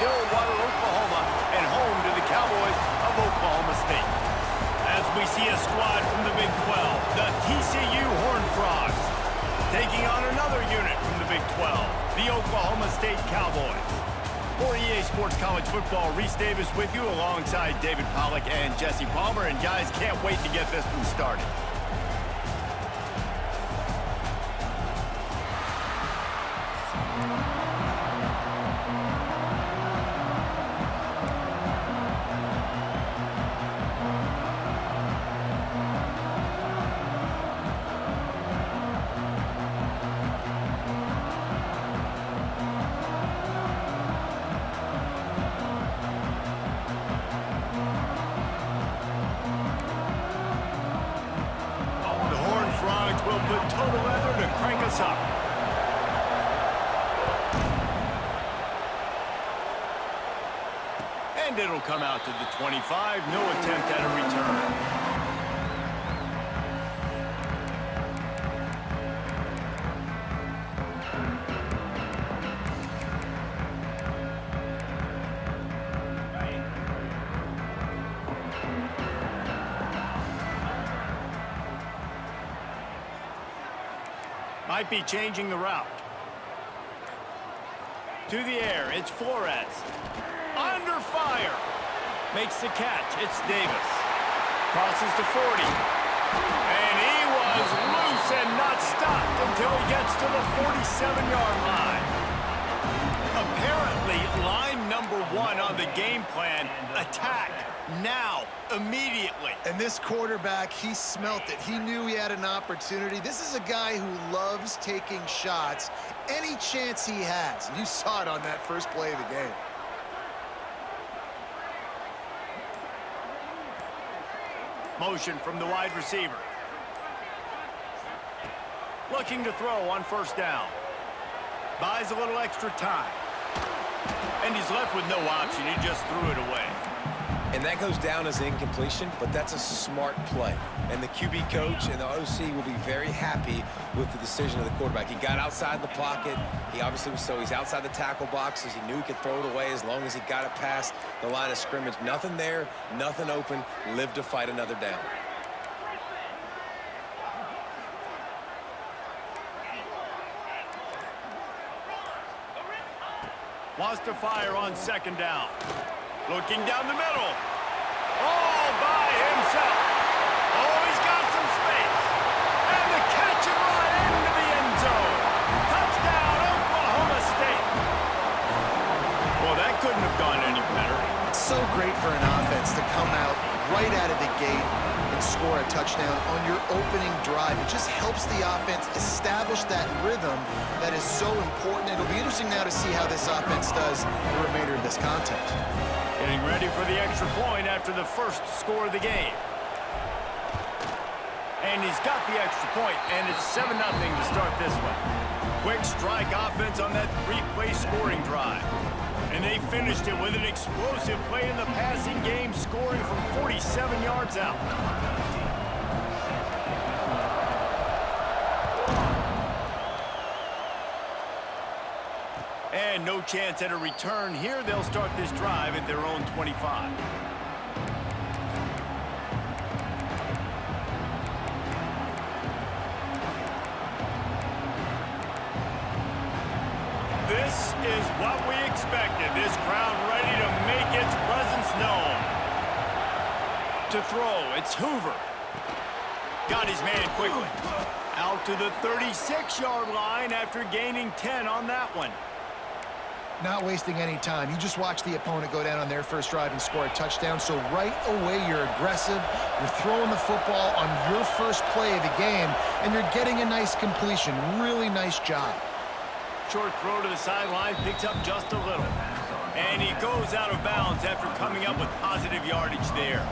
Stillwater, Oklahoma, and home to the Cowboys of Oklahoma State. As we see a squad from the Big 12, the TCU Horned Frogs, taking on another unit from the Big 12, the Oklahoma State Cowboys. For EA Sports College Football, Reese Davis with you alongside David Pollack and Jesse Palmer. And guys, can't wait to get this one started. Will put total leather to crank us up. And it'll come out to the 25. No attempt at a return. Might be changing the route. To the air, it's Flores. Under fire. Makes the catch, it's Davis. Crosses the 40. And he was loose and not stopped until he gets to the 47-yard line. Apparently, line number 1 on the game plan, attack. Now, immediately. And this quarterback, he smelt it. He knew he had an opportunity. This is a guy who loves taking shots any chance he has. You saw it on that first play of the game. Motion from the wide receiver. Looking to throw on first down. Buys a little extra time. And he's left with no option. He just threw it away. And that goes down as incompletion, but that's a smart play. And the QB coach and the OC will be very happy with the decision of the quarterback. He got outside the pocket. He obviously was he's outside the tackle boxes. He knew he could throw it away as long as he got it past the line of scrimmage. Nothing there, nothing open. Live to fight another down. Wants to fire on second down. Looking down the middle. All by himself. Oh, he's got some space. And the catch and run into the end zone. Touchdown, Oklahoma State. Well, that couldn't have gone any better. It's so great for an offense to come out right out of the gate and score a touchdown on your opening drive. It just helps the offense establish that rhythm that is so important. It'll be interesting now to see how this offense does the remainder of this contest. Getting ready for the extra point after the first score of the game. And he's got the extra point, and it's 7-0 to start this one. Quick strike offense on that 3-play scoring drive. And they finished it with an explosive play in the passing game, scoring from 47 yards out. And no chance at a return here. They'll start this drive at their own 25. This is what we expected. This crowd ready to make its presence known. To throw, it's Hoover. Got his man quickly. Out to the 36-yard line after gaining 10 on that one. Not wasting any time. You just watch the opponent go down on their first drive and score a touchdown. So right away, you're aggressive. You're throwing the football on your first play of the game, and you're getting a nice completion. Really nice job. Short throw to the sideline, picks up just a little. And he goes out of bounds after coming up with positive yardage there.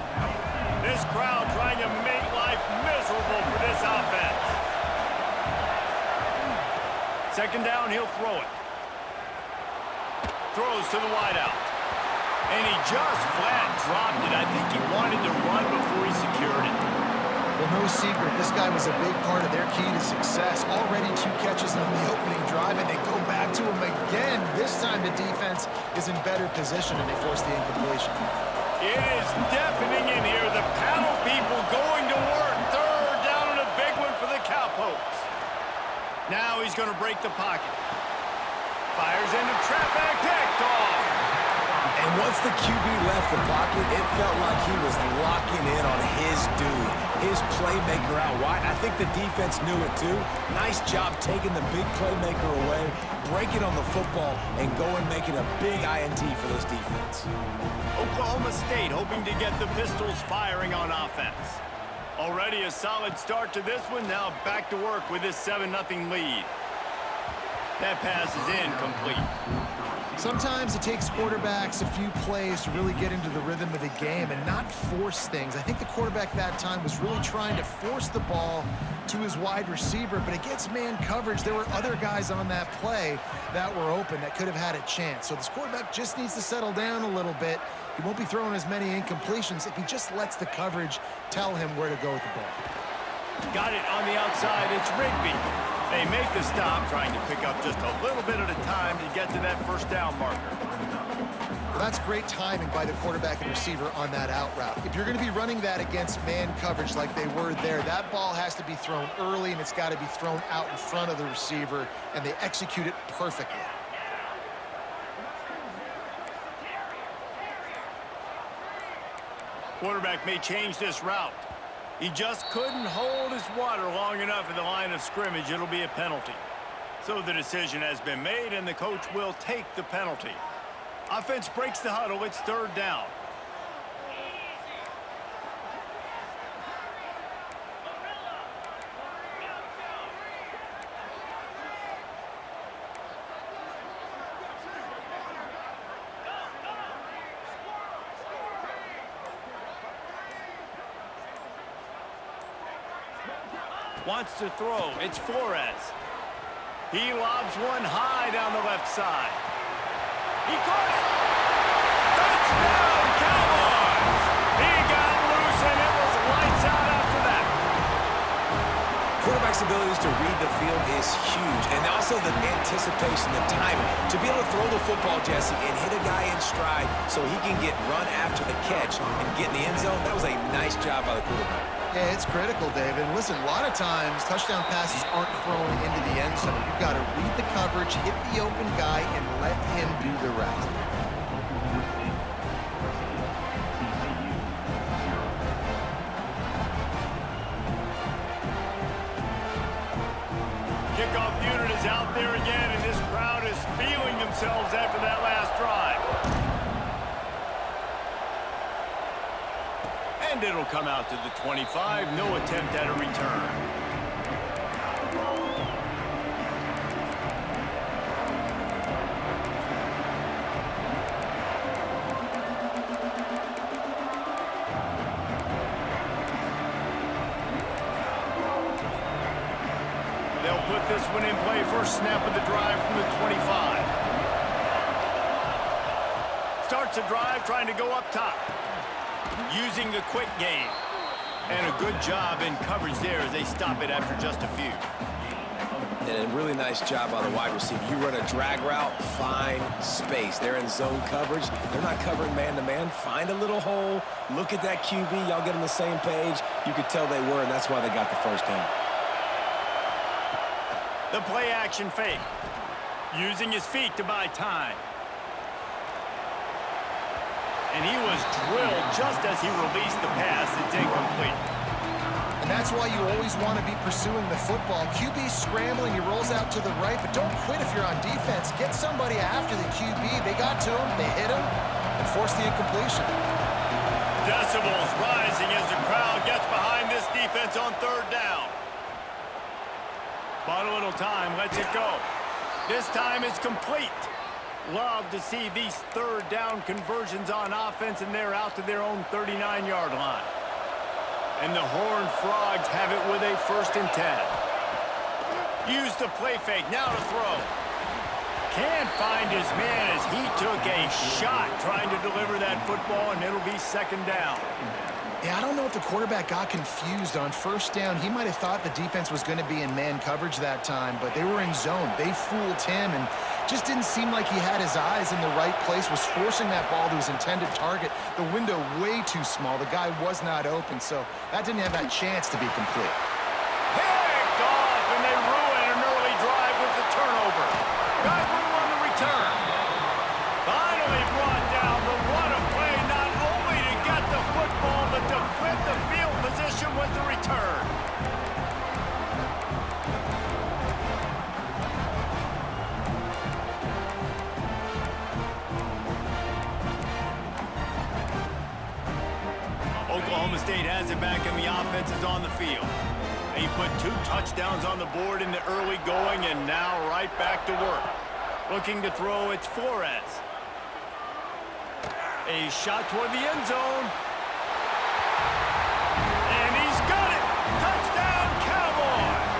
This crowd trying to make life miserable for this offense. Second down, he'll throw it. Throws to the wideout. And he just flat dropped it. I think he wanted to run before he secured it. Well, no secret, this guy was a big part of their key to success. Already 2 catches on the opening drive, and they go back to him again. This time the defense is in better position, and they force the incompletion. It is deafening in here. The panel people going to work. Third down and a big one for the Cowpokes. Now he's going to break the pocket. Fires into traffic, picked off. And once the QB left the pocket, it felt like he was locking in on his dude, his playmaker out wide. I think the defense knew it too. Nice job taking the big playmaker away, breaking on the football, and going making a big INT for this defense. Oklahoma State hoping to get the Pistols firing on offense. Already a solid start to this one. Now back to work with this 7-0 lead. That pass is incomplete. Sometimes it takes quarterbacks a few plays to really get into the rhythm of the game and not force things. I think the quarterback that time was really trying to force the ball to his wide receiver, but against man coverage, there were other guys on that play that were open that could have had a chance. So this quarterback just needs to settle down a little bit. He won't be throwing as many incompletions if he just lets the coverage tell him where to go with the ball. Got it on the outside. It's Rigby. They make the stop, trying to pick up just a little bit at a time to get to that first down marker. Well, that's great timing by the quarterback and receiver on that out route. If you're going to be running that against man coverage like they were there, that ball has to be thrown early, and it's got to be thrown out in front of the receiver, and they execute it perfectly. Quarterback may change this route. He just couldn't hold his water long enough at the line of scrimmage. It'll be a penalty. So the decision has been made, and the coach will take the penalty. Offense breaks the huddle. It's third down. Wants to throw. It's Flores. He lobs one high down the left side. He caught it. Touchdown, Cowboys! He got loose, and it was lights out after that. Quarterback's abilities to read the field is huge, and also the anticipation, the timing. To be able to throw the football, Jesse, and hit a guy in stride so he can get run after the catch and get in the end zone, that was a nice job by the quarterback. Yeah, it's critical, David. Listen, a lot of times touchdown passes aren't thrown into the end zone. You've got to read the coverage, hit the open guy, and let him do the rest. Kickoff unit is out there again, and this crowd is feeling themselves after that last drive. And it'll come out to the 25. No attempt at a return. They'll put this one in play. First snap of the drive from the 25. Starts the drive trying to go up top. Using the quick game. And a good job in coverage there as they stop it after just a few. And a really nice job by the wide receiver. You run a drag route, find space. They're in zone coverage. They're not covering man-to-man. Find a little hole. Look at that QB. Y'all get on the same page. You could tell they were, and that's why they got the first down. The play action fake. Using his feet to buy time. And he was drilled just as he released the pass. It's incomplete. And that's why you always want to be pursuing the football. QB's scrambling, he rolls out to the right, but don't quit if you're on defense. Get somebody after the QB. They got to him, they hit him, and forced the incompletion. Decibels rising as the crowd gets behind this defense on third down. Bought a little time, lets it go. This time it's complete. Love to see these third down conversions on offense, and they're out to their own 39-yard line. And the Horned Frogs have it with a 1st and 10. Use the play fake, now to throw. Can't find his man as he took a shot trying to deliver that football, and it'll be 2nd down. Yeah, I don't know if the quarterback got confused on first down. He might have thought the defense was going to be in man coverage that time, but they were in zone. They fooled him and just didn't seem like he had his eyes in the right place, was forcing that ball to his intended target. The window way too small. The guy was not open, so that didn't have that chance to be complete. Picked off, and they ruin an early drive with the turnover. Got room on the return. Finally brought down, but what a play, not only to get the football, but to flip the field position with the return. Oklahoma State has it back, and the offense is on the field. He put 2 touchdowns on the board in the early going, and now right back to work. Looking to throw, it's Flores. A shot toward the end zone. And he's got it! Touchdown, Cowboys!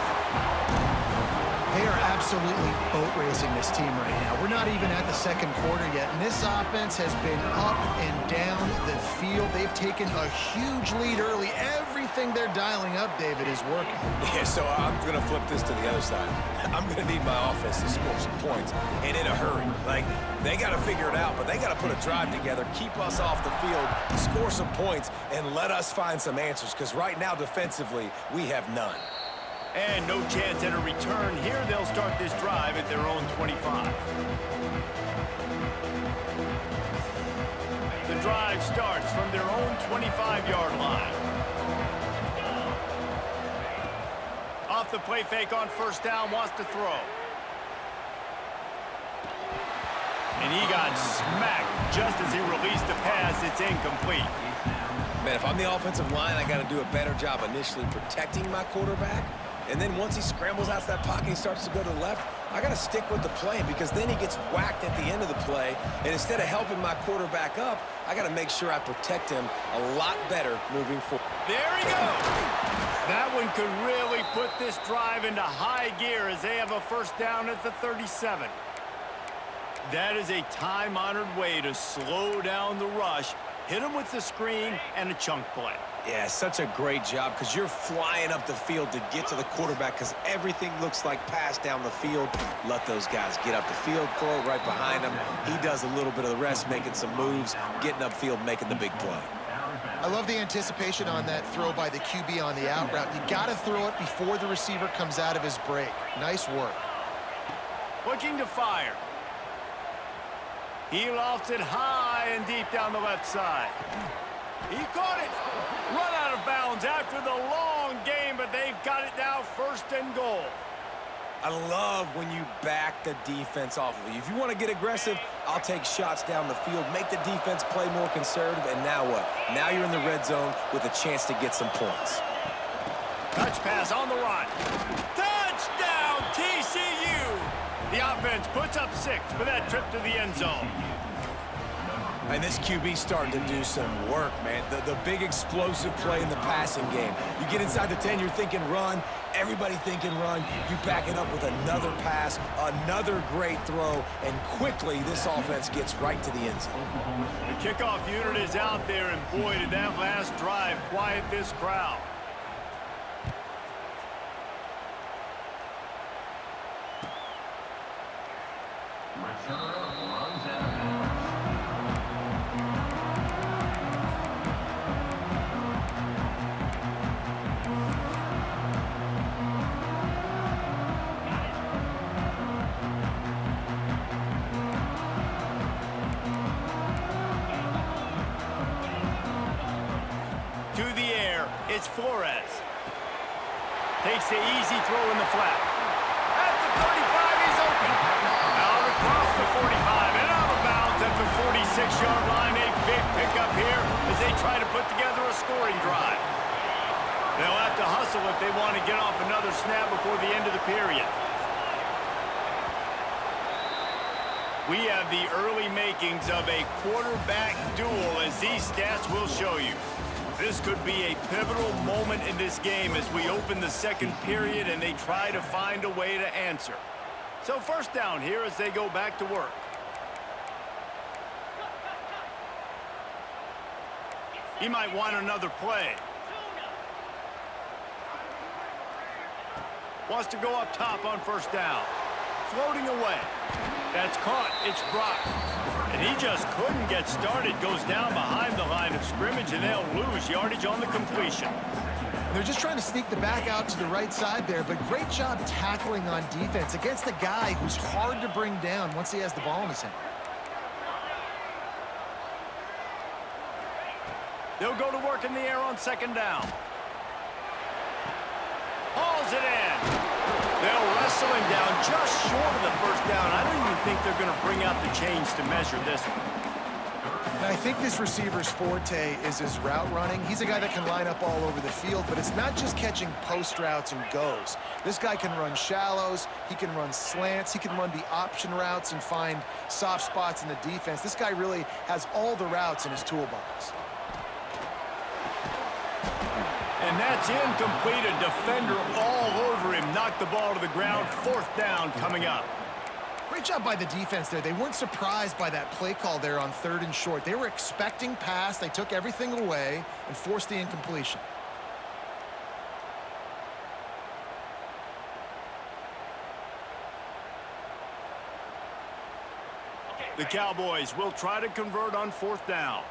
They are absolutely boat racing this team right now. We're not even at the second quarter yet, and this offense has been up and down the field. They've taken a huge lead early. Everything they're dialing up, David, is working. Yeah, so I'm going to flip this to the other side. I'm going to need my offense to score some points, and in a hurry. Like, they got to figure it out, but they got to put a drive together, keep us off the field, score some points, and let us find some answers, because right now, defensively, we have none. And no chance at a return. Here they'll start this drive at their own 25. The drive starts from their own 25-yard line. Off the play fake on first down, wants to throw. And he got smacked just as he released the pass. It's incomplete. Man, if I'm the offensive line, I got to do a better job initially protecting my quarterback. And then once he scrambles out of that pocket, he starts to go to the left, I got to stick with the play because then he gets whacked at the end of the play. And instead of helping my quarterback up, I got to make sure I protect him a lot better moving forward. There he goes. That one could really put this drive into high gear as they have a first down at the 37. That is a time-honored way to slow down the rush, hit him with the screen, and a chunk play. Yeah, such a great job because you're flying up the field to get to the quarterback because everything looks like pass down the field. Let those guys get up the field, throw it right behind him. He does a little bit of the rest, making some moves, getting upfield, making the big play. I love the anticipation on that throw by the QB on the out route. You got to throw it before the receiver comes out of his break. Nice work. Looking to fire. He lofts it high and deep down the left side. He caught it. Run out of bounds after the long game, but they've got it now first and goal. I love when you back the defense off of you. If you want to get aggressive, I'll take shots down the field, make the defense play more conservative, and now what? Now you're in the red zone with a chance to get some points. Touch pass on the run. Touchdown, TCU! The offense puts up 6 for that trip to the end zone. And this QB's starting to do some work, man. The big explosive play in the passing game. You get inside the 10, you're thinking run. Everybody thinking run. You back it up with another pass, another great throw, and quickly this offense gets right to the end zone. The kickoff unit is out there, and boy, did that last drive quiet this crowd. To the air, it's Flores. Takes the easy throw in the flat. At the 35, he's open. Out across the 45 and out of bounds at the 46-yard line. A big pickup here as they try to put together a scoring drive. They'll have to hustle if they want to get off another snap before the end of the period. We have the early makings of a quarterback duel, as these stats will show you. This could be a pivotal moment in this game as we open the second period and they try to find a way to answer. So first down here as they go back to work. He might want another play. Wants to go up top on first down. Floating away. That's caught. It's blocked. And he just couldn't get started. Goes down behind the line of scrimmage, and they'll lose yardage on the completion. They're just trying to sneak the back out to the right side there, but great job tackling on defense against a guy who's hard to bring down once he has the ball in his hand. They'll go to work in the air on second down. Hauls it in. They'll wrestle him down just short of the first down. I don't even think they're going to bring out the chains to measure this one. Now, I think this receiver's forte is his route running. He's a guy that can line up all over the field, but it's not just catching post routes and goes. This guy can run shallows, he can run slants, he can run the option routes and find soft spots in the defense. This guy really has all the routes in his toolbox. And that's incomplete. A defender all over him. Knocked the ball to the ground. Fourth down coming up. Great job by the defense there. They weren't surprised by that play call there on 3rd and short. They were expecting pass. They took everything away and forced the incompletion. The Cowboys will try to convert on 4th down.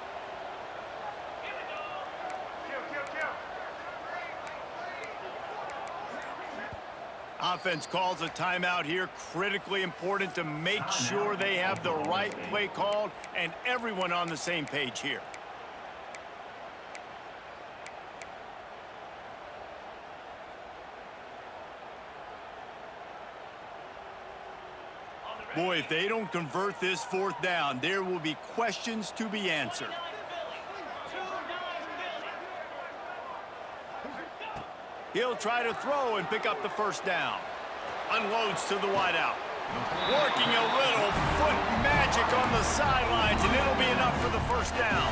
Offense calls a timeout here. Critically important to make sure they have the right play called and everyone on the same page here. Boy, if they don't convert this 4th down, there will be questions to be answered. He'll try to throw and pick up the first down. Unloads to the wideout. Working a little foot magic on the sidelines, and it'll be enough for the first down.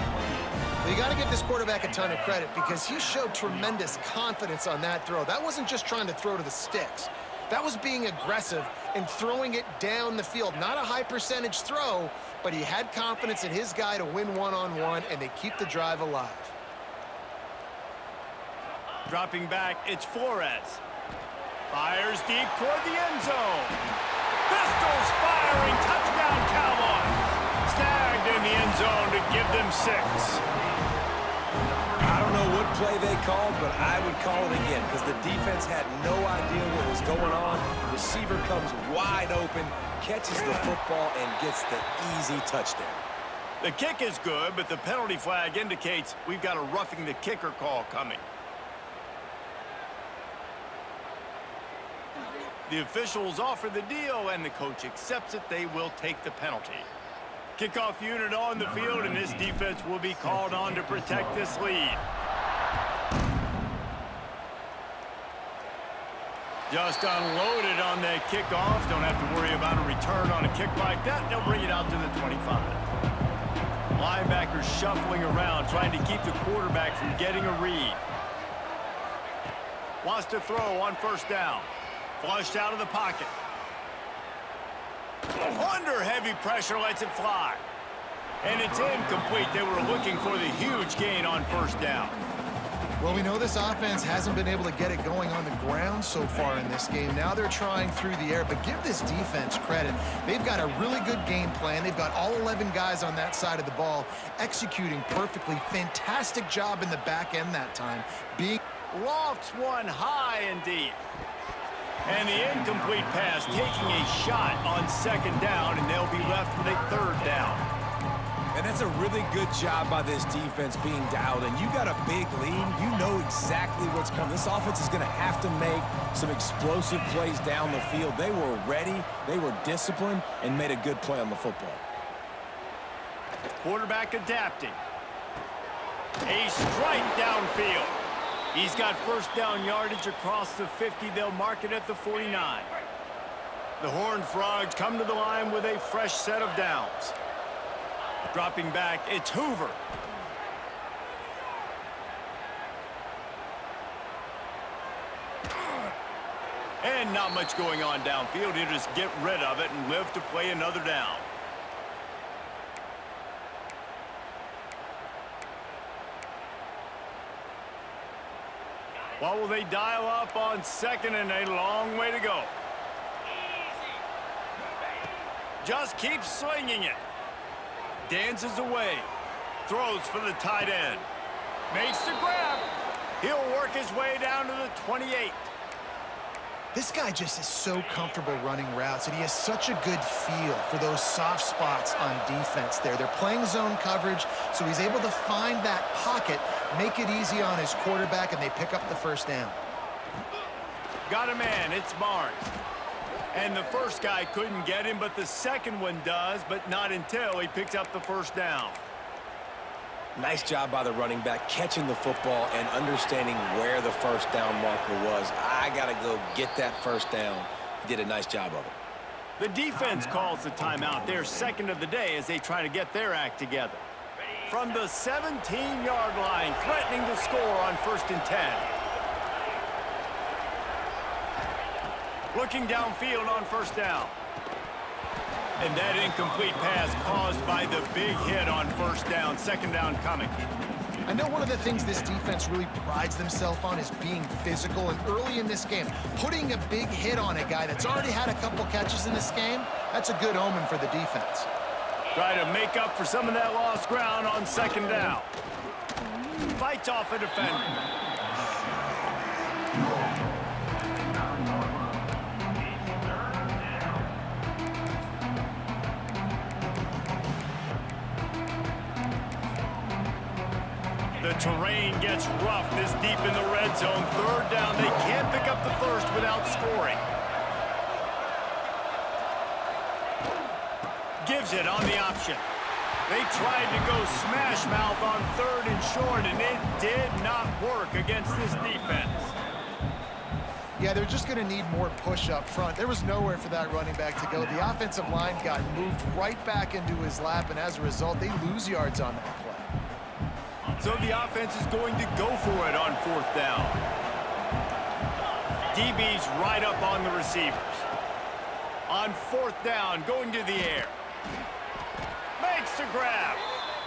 Well, you got to give this quarterback a ton of credit because he showed tremendous confidence on that throw. That wasn't just trying to throw to the sticks. That was being aggressive and throwing it down the field. Not a high percentage throw, but he had confidence in his guy to win one-on-one, and they keep the drive alive. Dropping back, it's Flores. Fires deep toward the end zone. Pistols firing, touchdown Cowboys. Snagged in the end zone to give them 6. I don't know what play they called, but I would call it again because the defense had no idea what was going on. Receiver comes wide open, catches the football, and gets the easy touchdown. The kick is good, but the penalty flag indicates we've got a roughing the kicker call coming. The officials offer the deal, and the coach accepts it. They will take the penalty. Kickoff unit on the field, and this defense will be called on to protect this lead. Just unloaded on that kickoff. Don't have to worry about a return on a kick like that. They'll bring it out to the 25. Linebackers shuffling around, trying to keep the quarterback from getting a read. Wants to throw on first down. Flushed out of the pocket. Under heavy pressure, lets it fly. And it's incomplete. They were looking for the huge gain on first down. Well, we know this offense hasn't been able to get it going on the ground so far in this game. Now they're trying through the air, but give this defense credit. They've got a really good game plan. They've got all 11 guys on that side of the ball executing perfectly. Fantastic job in the back end that time. Lofts one high and deep. And the incomplete pass taking a shot on second down, and they'll be left with a 3rd down. And that's a really good job by this defense being dialed in. You got a big lead. You know exactly what's coming. This offense is going to have to make some explosive plays down the field. They were ready, they were disciplined, and made a good play on the football. Quarterback adapting. A strike downfield. He's got first down yardage across the 50. They'll mark it at the 49. The Horned Frogs come to the line with a fresh set of downs. Dropping back, it's Hoover. And not much going on downfield. He'll just get rid of it and live to play another down. What will they dial up on second and a long way to go? Just keeps swinging it. Dances away. Throws for the tight end. Makes the grab. He'll work his way down to the 28. This guy just is so comfortable running routes, and he has such a good feel for those soft spots on defense there. They're playing zone coverage, so he's able to find that pocket, make it easy on his quarterback, and they pick up the first down. Got a man, it's Barnes. And the first guy couldn't get him, but the second one does, but not until he picks up the first down. Nice job by the running back, catching the football and understanding where the first down marker was. I got to go get that first down. He did a nice job of it. The defense calls the timeout, their second of the day, as they try to get their act together. From the 17-yard line, threatening to score on 1st and 10. Looking downfield on first down. And that incomplete pass caused by the big hit on first down. Second down coming. I know one of the things this defense really prides themselves on is being physical, and early in this game, putting a big hit on a guy that's already had a couple catches in this game, that's a good omen for the defense. Try to make up for some of that lost ground on second down. Fights off a defender. The terrain gets rough this deep in the red zone. Third down, they can't pick up the first without scoring. Gives it on the option. They tried to go smash mouth on 3rd and short, and it did not work against this defense. Yeah, they're just going to need more push up front. There was nowhere for that running back to go. The offensive line got moved right back into his lap, and as a result, they lose yards on that play. So the offense is going to go for it on 4th down. DB's right up on the receivers. On 4th down, going to the air. Makes the grab.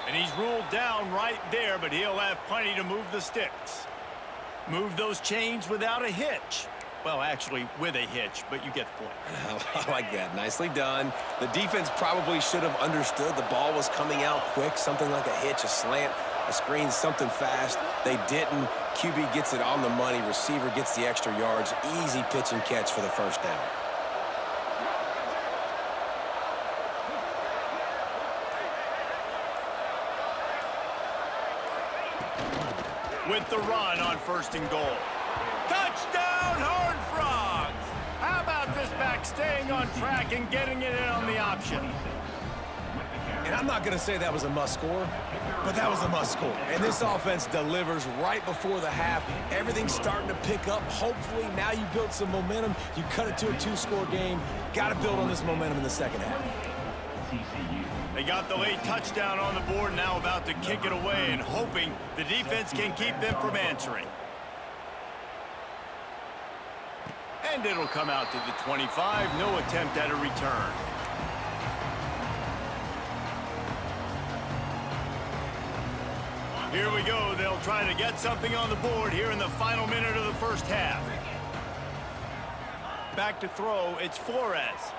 And he's ruled down right there, but he'll have plenty to move the sticks. Move those chains without a hitch. Well, actually, with a hitch, but you get the point. I like that. Nicely done. The defense probably should have understood the ball was coming out quick, something like a hitch, a slant, a screen, something fast. They didn't. QB gets it on the money. Receiver gets the extra yards. Easy pitch and catch for the first down. With the run on 1st and goal. Touchdown, Horned Frogs! How about this back staying on track and getting it in on the option? And I'm not going to say that was a must score, but that was a must score. And this offense delivers right before the half. Everything's starting to pick up. Hopefully, now you build some momentum. You cut it to a 2-score game. Got to build on this momentum in the second half. They got the late touchdown on the board, now about to kick it away and hoping the defense can keep them from answering. And it'll come out to the 25. No attempt at a return. Here we go. They'll try to get something on the board here in the final minute of the first half. Back to throw. It's Flores.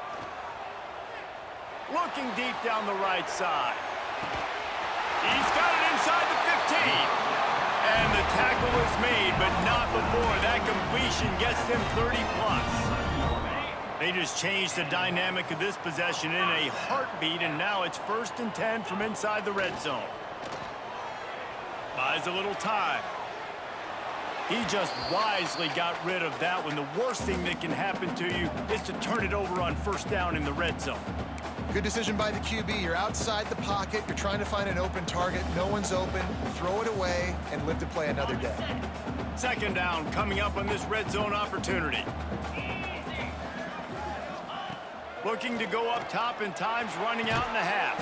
Looking deep down the right side. He's got it inside the 15. And the tackle is made, but not before. That completion gets them 30+. They just changed the dynamic of this possession in a heartbeat, and now it's 1st and 10 from inside the red zone. Buys a little time. He just wisely got rid of that one. The worst thing that can happen to you is to turn it over on 1st down in the red zone. Good decision by the QB. You're outside the pocket. You're trying to find an open target. No one's open. Throw it away and live to play another day. 2nd down coming up on this red zone opportunity. Looking to go up top, and time's running out in the half.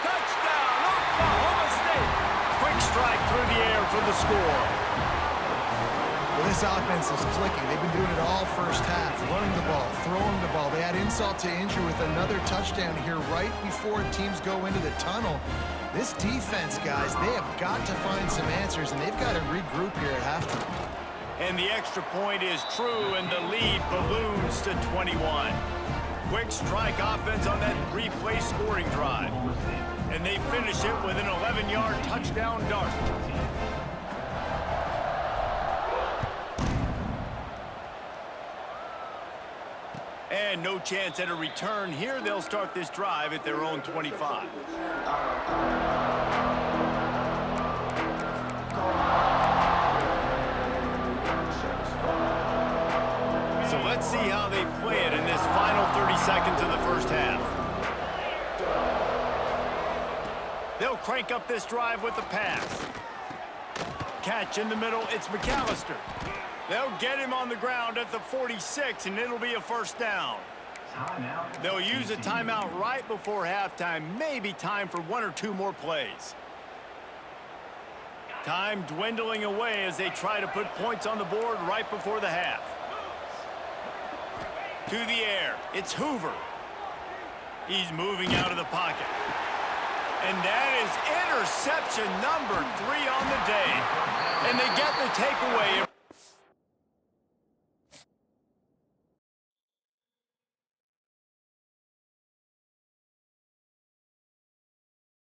Touchdown, Oklahoma State! Quick strike through the air for the score. Well, this offense is clicking. They've been doing it all first half, running the ball, throwing the ball. They had insult to injury with another touchdown here right before teams go into the tunnel. This defense, guys, they have got to find some answers, and they've got to regroup here at halftime. And the extra point is true, and the lead balloons to 21. Quick strike offense on that three-play scoring drive. And they finish it with an 11-yard touchdown dart. And no chance at a return here. They'll start this drive at their own 25. So let's see how they play it in this final 30 seconds of the first half. They'll crank up this drive with the pass. Catch in the middle, it's McAllister. They'll get him on the ground at the 46, and it'll be a first down. They'll use a timeout right before halftime, maybe time for one or two more plays. Time dwindling away as they try to put points on the board right before the half. To the air, it's Hoover. He's moving out of the pocket. And that is interception number 3 on the day. And they get the takeaway and